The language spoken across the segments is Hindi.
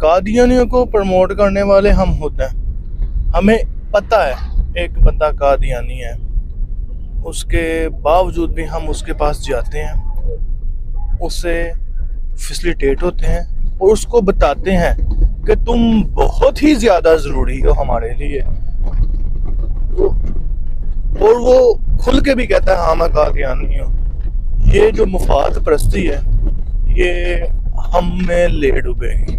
कादियानियों को प्रमोट करने वाले हम होते हैं। हमें पता है एक बंदा कादियानी है, उसके बावजूद भी हम उसके पास जाते हैं, उससे फैसिलिटेट होते हैं और उसको बताते हैं कि तुम बहुत ही ज़्यादा ज़रूरी हो हमारे लिए। और वो खुल के भी कहता है हाँ मैं कादियानी हूँ। ये जो मुफाद परस्ती है ये हम में ले डूबेगी।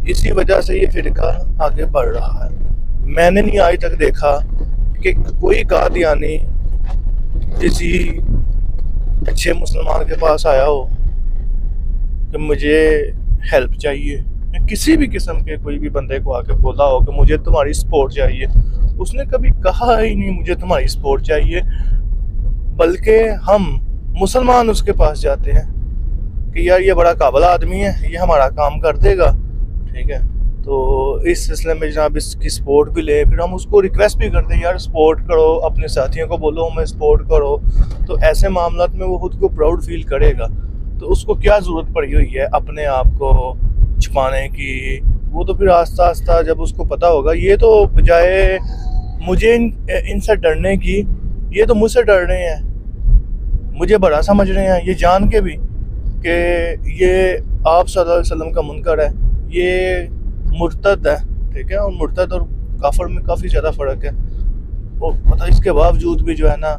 इसी वजह से ये फिरका आगे बढ़ रहा है। मैंने नहीं आज तक देखा कि कोई कादियानी किसी अच्छे मुसलमान के पास आया हो कि मुझे हेल्प चाहिए, किसी भी किस्म के कोई भी बंदे को आके बोला हो कि मुझे तुम्हारी सपोर्ट चाहिए। उसने कभी कहा ही नहीं मुझे तुम्हारी सपोर्ट चाहिए, बल्कि हम मुसलमान उसके पास जाते हैं कि यार ये बड़ा काबिल आदमी है, ये हमारा काम कर देगा, ठीक है। तो इस सिलसिले में जनाब इसकी सपोर्ट भी ले, फिर हम उसको रिक्वेस्ट भी करते हैं यार सपोर्ट करो, अपने साथियों को बोलो हमें सपोर्ट करो। तो ऐसे मामलों में वो खुद को प्राउड फील करेगा। तो उसको क्या ज़रूरत पड़ी हुई है अपने आप को छुपाने की? वो तो फिर आस्ता आस्ता जब उसको पता होगा, ये तो बजाय मुझे इनसे डरने की, ये तो मुझसे डर रहे हैं, मुझे बड़ा समझ रहे हैं, ये जान के भी कि ये आप सल्लल्लाहु अलैहि वसल्लम का मुनकर है, ये मुर्तद है, ठीक है। और मुर्तद और काफिर में काफ़ी ज़्यादा फ़र्क है। और पता इसके बावजूद भी जो है ना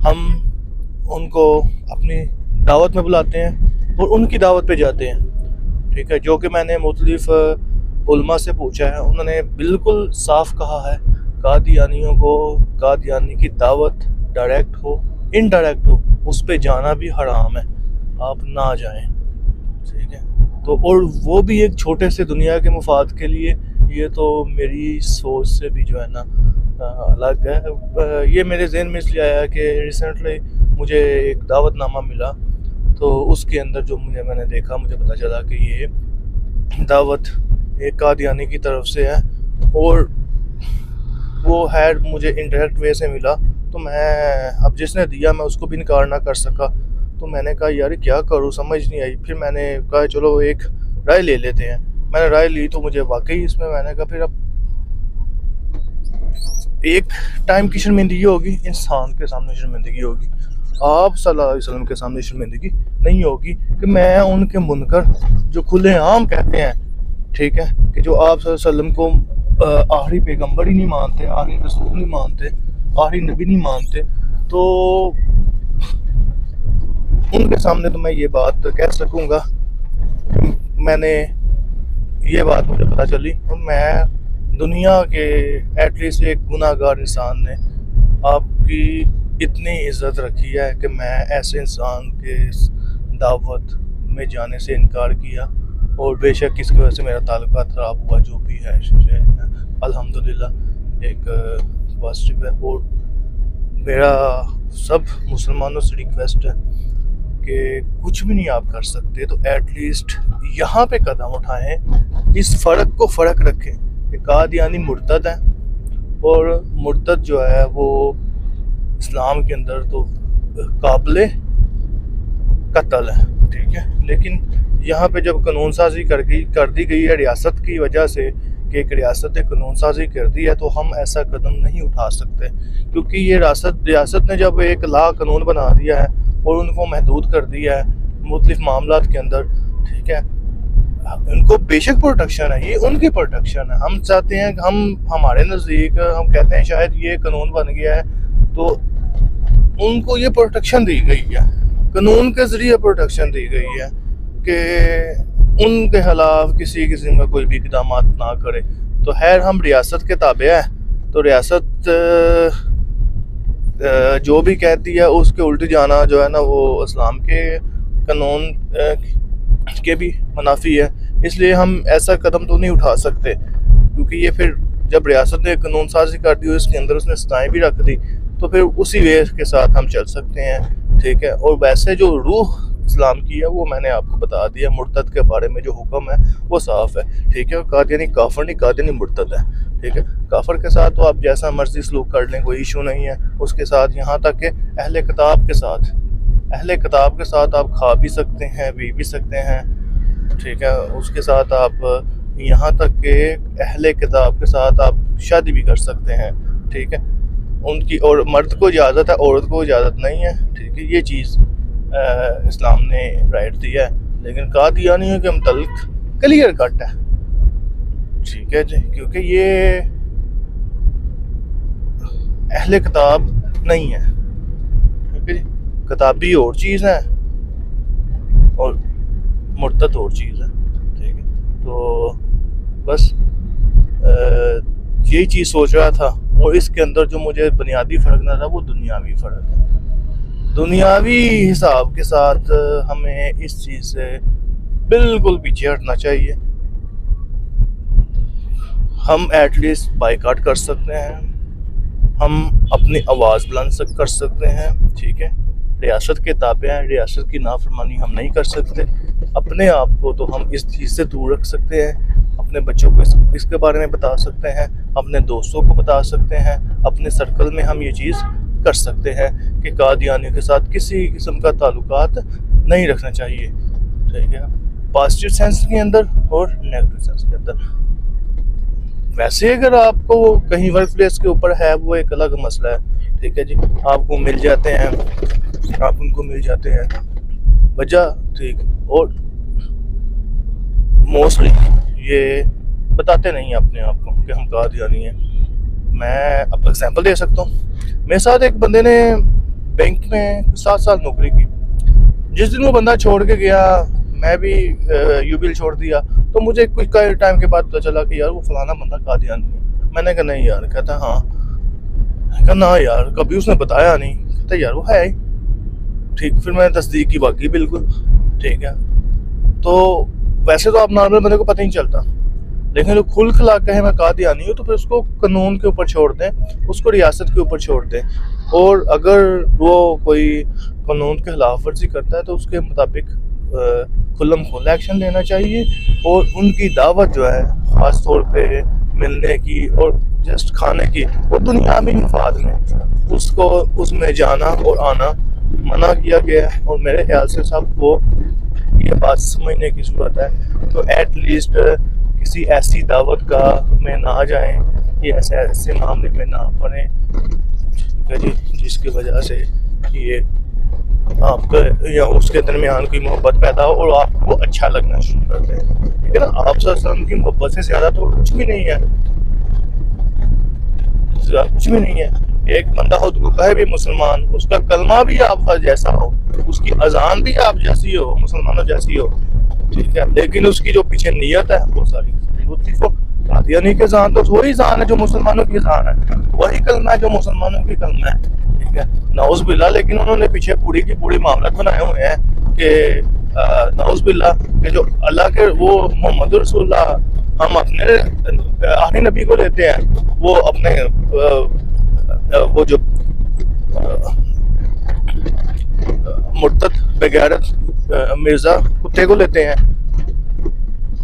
हम उनको अपनी दावत में बुलाते हैं और उनकी दावत पे जाते हैं, ठीक है। जो कि मैंने मुख्तलिफ उलमा से पूछा है, उन्होंने बिल्कुल साफ कहा है कादियानियों को कादियानी की दावत डायरेक्ट हो इनडायरेक्ट हो उस पे जाना भी हराम है, आप ना जाएं, ठीक है। तो और वो भी एक छोटे से दुनिया के मुफाद के लिए, ये तो मेरी सोच से भी जो है ना अलग है। ये मेरे जहन में इसलिए आया कि रिसेंटली मुझे एक दावतनामा मिला, तो उसके अंदर जो मैंने देखा, मुझे पता चला कि ये दावत एक कादियानी की तरफ से है और वो है मुझे इनडायरेक्ट वे से मिला। तो मैं अब जिसने दिया मैं उसको भी इनकार ना कर सका। तो मैंने कहा यार क्या करूँ, समझ नहीं आई। फिर मैंने कहा चलो एक राय ले लेते हैं। मैंने राय ली तो मुझे वाकई इसमें मैंने कहा फिर अब एक टाइम की शर्मिंदगी होगी, इंसान के सामने शर्मिंदगी होगी, आप सल्लल्लाहु अलैहि वसल्लम के सामने शर्मिंदगी नहीं होगी कि मैं उनके मुनकर जो खुलेआम कहते हैं, ठीक है, कि जो आप सल्लल्लाहु अलैहि वसल्लम को आखिरी पैगंबर ही नहीं मानते, आखिरी रसूल नहीं मानते, आखिरी नबी नहीं मानते, तो उनके सामने तो मैं ये बात कह सकूँगा। मैंने ये बात मुझे पता चली और मैं दुनिया के एटलीस्ट एक गुनाहगार इंसान ने आपकी इतनी इज़्ज़त रखी है कि मैं ऐसे इंसान के दावत में जाने से इनकार किया। और बेशक इसकी वजह से मेरा ताल्लुकात ख़राब हुआ, जो भी है अल्हम्दुलिल्लाह एक पॉजिटिव है। और मेरा सब मुसलमानों से रिक्वेस्ट है कि कुछ भी नहीं आप कर सकते तो एटलीस्ट यहाँ पे कदम उठाएं, इस फ़र्क को फ़र्क रखें कि कादियानी मुर्तद है और मुर्तद जो है वो इस्लाम के अंदर तो काबिल कत्ल है, ठीक है। लेकिन यहाँ पे जब कानून साजी कर दी गई है रियासत की वजह से कि एक रियासत ने कानून साजी कर दी है, तो हम ऐसा कदम नहीं उठा सकते, क्योंकि ये रियासत ने जब एक ला कानून बना दिया है और उनको महदूद कर दिया है मुख्तलिफ मामलात के अंदर, ठीक है। उनको बेशक प्रोटेक्शन है, ये उनकी प्रोटेक्शन है। हम चाहते हैं कि हमारे नज़दीक हम कहते हैं शायद ये कानून बन गया है तो उनको ये प्रोटेक्शन दी गई है, कानून के ज़रिए प्रोटेक्शन दी गई है कि उनके खिलाफ किसी किस्म का कोई भी इक़दाम ना करे। तो खैर हम रियासत के ताबे हैं, तो रियासत जो भी कहती है उसके उल्टी जाना जो है ना वो इस्लाम के कानून के भी मुनाफी है। इसलिए हम ऐसा कदम तो नहीं उठा सकते, क्योंकि ये फिर जब रियासत ने कानून साजी कर दी और इसके अंदर उसने सताएँ भी रख दी तो फिर उसी वे के साथ हम चल सकते हैं, ठीक है। और वैसे जो रूह इस्लाम की है वो मैंने आपको बता दिया, मुर्तद के बारे में जो हुक्म है वो साफ़ है, ठीक है। कादियानी काफिर नहीं, कादियानी मुर्तद है, ठीक है। काफिर के साथ तो आप जैसा मर्जी सलूक कर लें, कोई इशू नहीं है उसके साथ। यहाँ तक कि अहले किताब के साथ आप खा भी सकते हैं, पी भी सकते हैं, ठीक है, उसके साथ आप यहाँ तक के अहले किताब के साथ आप शादी भी कर सकते हैं। ठीक है, उनकी और मर्द को इजाज़त है, औरत को इजाज़त नहीं है। ठीक है, ये चीज़ इस्लाम ने राइट दिया है, लेकिन कहा दिया नहीं है कि हम तल्क क्लियर कट है। ठीक है जी, क्योंकि ये अहले किताब नहीं है। ठीक है जी, किताबी और चीज़ है और मुर्तद और चीज़ है। ठीक है, तो बस यही चीज़ सोच रहा था, और इसके अंदर जो मुझे बुनियादी फ़र्क नज़र था वो दुनियावी फ़र्क है। दुनियावी हिसाब के साथ हमें इस चीज़ से बिल्कुल पीछे हटना चाहिए। हम एटलीस्ट बाइकाट कर सकते हैं, हम अपनी आवाज़ बुलंद कर सकते हैं। ठीक है, रियासत के ताबे हैं, रियासत की नाफरमानी हम नहीं कर सकते। अपने आप को तो हम इस चीज़ से दूर रख सकते हैं, अपने बच्चों को इसके बारे में बता सकते हैं, अपने दोस्तों को बता सकते हैं, अपने सर्कल में हम ये चीज़ कर सकते हैं कि कादियानी के साथ किसी किस्म का ताल्लुकात नहीं रखना चाहिए। ठीक है, पॉजिटिव सेंस के अंदर और नेगेटिव सेंस के अंदर। वैसे अगर आपको कहीं वर्क प्लेस के ऊपर है वो एक अलग मसला है। ठीक है जी, आपको मिल जाते हैं, आप उनको मिल जाते हैं वजह। ठीक, और मोस्टली ये बताते नहीं अपने आप को कि हम कादियानी हैं। मैं अब एग्जांपल दे सकता हूँ। मेरे साथ एक बंदे ने बैंक में 7 साल नौकरी की। जिस दिन वो बंदा छोड़ के गया, मैं भी यूबिल छोड़ दिया, तो मुझे कुछ टाइम के बाद पता चला कि यार वो फलाना बंदा कादियानी है। मैंने कहा नहीं यार। कहता हाँ। कहा ना यार, कभी उसने बताया नहीं। कहता यार वो है ही। ठीक, फिर मैंने तस्दीक की, वाकई बिल्कुल। ठीक है, तो वैसे तो आप नॉर्मल बंदे को पता ही नहीं चलता, लेकिन जो खुल खिला कहे मैं कादियानी हूँ तो फिर उसको कानून के ऊपर छोड़ दें, उसको रियासत के ऊपर छोड़ दें, और अगर वो कोई कानून के खिलाफ वर्जी करता है तो उसके मुताबिक खुल्लम खुल्ला एक्शन लेना चाहिए। और उनकी दावत जो है ख़ास तौर पे मिलने की और जस्ट खाने की और दुनियावी मफाद में, उसको उसमें जाना और आना मना किया गया है। और मेरे ख्याल से सबको ये बात समझने की ज़रूरत है। तो एट लीस्ट किसी ऐसी दावत का में ना जाएं, कि ऐसे मामले में ना पड़े, ठीक है जी, जिसकी वजह से ये आपका या उसके दरमियान कोई मोहब्बत पैदा हो और आपको अच्छा लगना शुरू कर दे। ठीक है ना, आप सल्लम की मोहब्बत से ज़्यादा तो कुछ भी नहीं है, कुछ भी नहीं है। एक बंदा खुद को कहे भी मुसलमान, उसका कलमा भी आपका जैसा हो, उसकी अजान भी आप जैसी हो, मुसलमानों जैसी हो। ठीक है, लेकिन उसकी जो पीछे नीयत है वो सारी कादियानी के जान तो वही जान है जो मुसलमानों की जान है, वही कलमा है जो मुसलमानों की कलमा है। ठीक है, नाउज़ बिल्लाह, लेकिन उन्होंने पीछे पूरी की पूरी मामला बनाए हुए हैं कि नाउज़ बिल्लाह के जो अल्लाह के वो मोहम्मद रसूलुल्लाह, हम अपने आखिरी नबी को लेते हैं, वो अपने वो जो मुर्तद बेगैरत मिर्ज़ा कुत्ते को लेते हैं।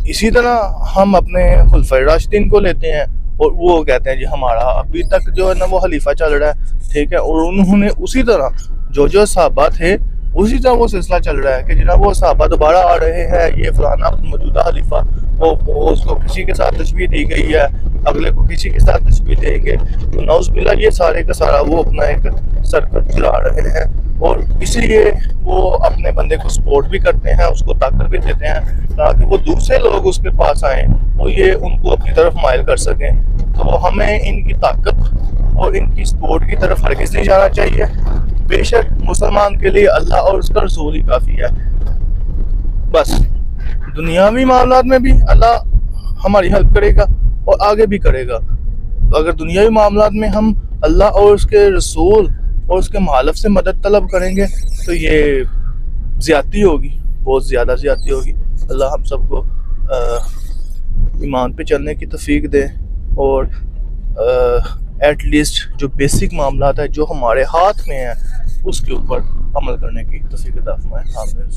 इसी तरह हम अपने खुलफाए राशिदीन को लेते हैं और वो कहते हैं जी हमारा अभी तक जो है ना वो खलीफा चल रहा है। ठीक है, और उन्होंने उसी तरह जो सहाबा थे उसी तरह वो सिलसिला चल रहा है कि जनाब वो सहाबा दोबारा आ रहे हैं, ये फलाना मौजूदा खलीफा वो उसको किसी के साथ तशबीह दी गई है, अगले को किसी के साथ तशबीह देंगे। तो नाउज़ बिल्लाह ये सारे का सारा वो अपना एक सर्कल चला रहे हैं, और इसीलिए वो अपने बंदे को सपोर्ट भी करते हैं, उसको ताकत भी देते हैं ताकि वो दूसरे लोग उसके पास आएँ और ये उनको अपनी तरफ माइल कर सकें। तो हमें इनकी ताकत और इनकी सपोर्ट की तरफ हरगिज़ नहीं जाना चाहिए। बेशक मुसलमान के लिए अल्लाह और उसका रसूल ही काफ़ी है। बस दुनियावी मामलात में भी अल्लाह हमारी हेल्प करेगा और आगे भी करेगा। तो अगर दुनियावी मामलात में हम अल्लाह और उसके रसूल और उसके मुखालिफ से मदद तलब करेंगे तो ये ज़्यादती होगी, बहुत ज़्यादा ज़्यादती होगी। अल्लाह हम सबको ईमान पे चलने की तौफीक दे और एट लीस्ट जो बेसिक मामलात है जो हमारे हाथ में है उसके ऊपर अमल करने की तौफीक अता फरमाए। आमीन।